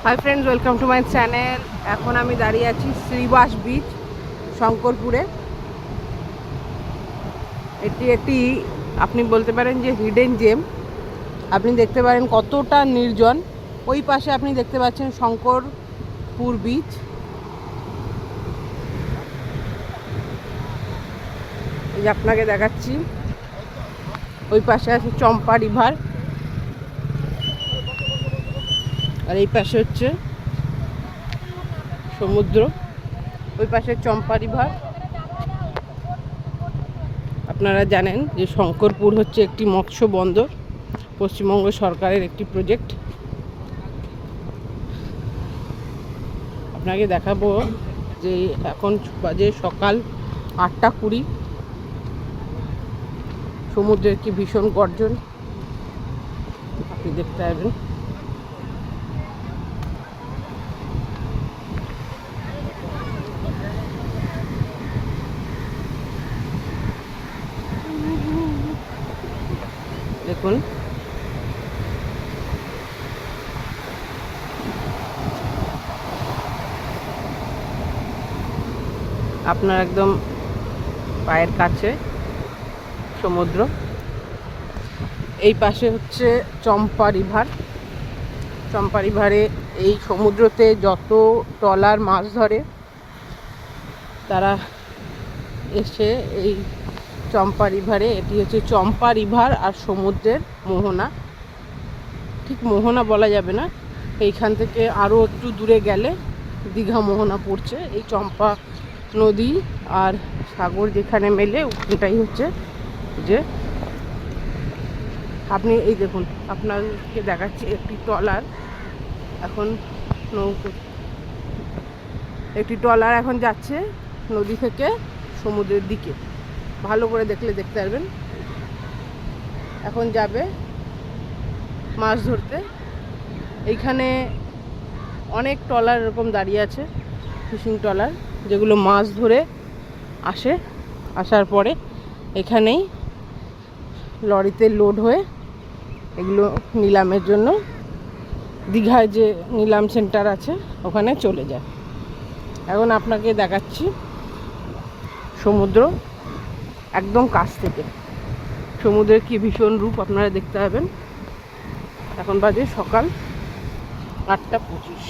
Hi friends, welcome to my channel. এখন আমি দাঁড়িয়ে আছি শ্রীবাস বিচ, শঙ্করপুরে। এটি একটি আপনি বলতে পারেন যে হিডেন জেম। আপনি দেখতে পারেন কতটা নির্জন। ওই পাশে আপনি দেখতে পাচ্ছেন শঙ্করপুর বিচ। এই যে আপনাকে দেখাচ্ছি, ওই পাশে আছে চম্পা রিভার, আর এই পাশে হচ্ছে সমুদ্র। ওই পাশে চম্পা রিভার। আপনারা জানেন যে শঙ্করপুর হচ্ছে একটি মৎস্য বন্দর, পশ্চিমবঙ্গ সরকারের একটি প্রজেক্ট। আপনাকে দেখাবো যে এখন বাজে সকাল 8:20। সমুদ্রের কি ভীষণ গর্জন আপনি দেখতে পাবেন। দেখুন, আপনার একদম পায়ের কাছে সমুদ্র। এই পাশে হচ্ছে চম্পা রিভার। চম্পা রিভারে এই সমুদ্রতে যত ট্রলার মাছ ধরে তারা এসে এই চম্পা রিভারে, এটি হচ্ছে চম্পা রিভার আর সমুদ্রের মোহনা। ঠিক মোহনা বলা যাবে না, এইখান থেকে আরও একটু দূরে গেলে দীঘা মোহনা পড়ছে। এই চম্পা নদী আর সাগর যেখানে মেলে ওখানটাই হচ্ছে যে আপনি এই দেখুন, আপনাকে দেখাচ্ছি একটি ট্রলার এখন একটি ট্রলার এখন যাচ্ছে নদী থেকে সমুদ্রের দিকে। ভালো করে দেখলে দেখতে পারবেন। এখন যাবে মাছ ধরতে। এইখানে অনেক ট্রলার এরকম দাঁড়িয়ে আছে, ফিশিং ট্রলার, যেগুলো মাছ ধরে আসার পরে এখানেই লরিতে লোড হয়ে এগুলো নিলামের জন্য দীঘায় যে নিলাম সেন্টার আছে ওখানে চলে যায়। এখন আপনাকে দেখাচ্ছি সমুদ্র একদম কাছ থেকে। সমুদ্রের কি ভীষণ রূপ আপনারা দেখতে পাবেন। এখন বাজে সকাল 8:25।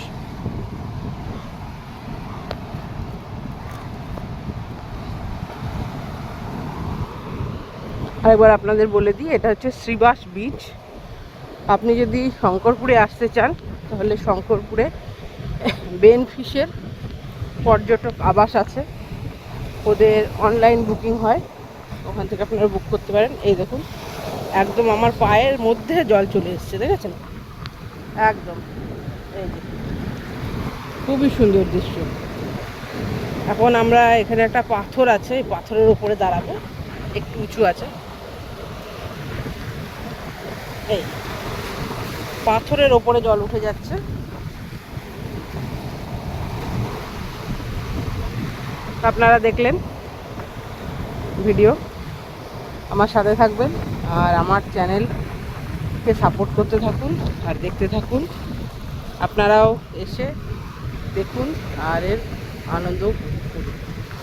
আরেকবার আপনাদের বলে দিই, এটা হচ্ছে শ্রীবাস বিচ। আপনি যদি শঙ্করপুরে আসতে চান তাহলে শঙ্করপুরে বেনফিশের পর্যটক আবাস আছে, ওদের অনলাইন বুকিং হয়, ওখান থেকে আপনারা বুক করতে পারেন। এই দেখুন, একদম আমার পায়ের মধ্যে জল চলে এসছে, দেখেছেন? একদম এই যে খুবই সুন্দর দৃশ্য। এখন আমরা এখানে একটা পাথর আছে, এই পাথরের উপরে দাঁড়াবো, একটু উঁচু আছে। এই পাথরের ওপরে জল উঠে যাচ্ছে। আপনারা দেখলেন ভিডিও, আমার সাথে থাকবেন আর আমার চ্যানেলকে সাপোর্ট করতে থাকুন আর দেখতে থাকুন। আপনারাও এসে দেখুন আর এর আনন্দ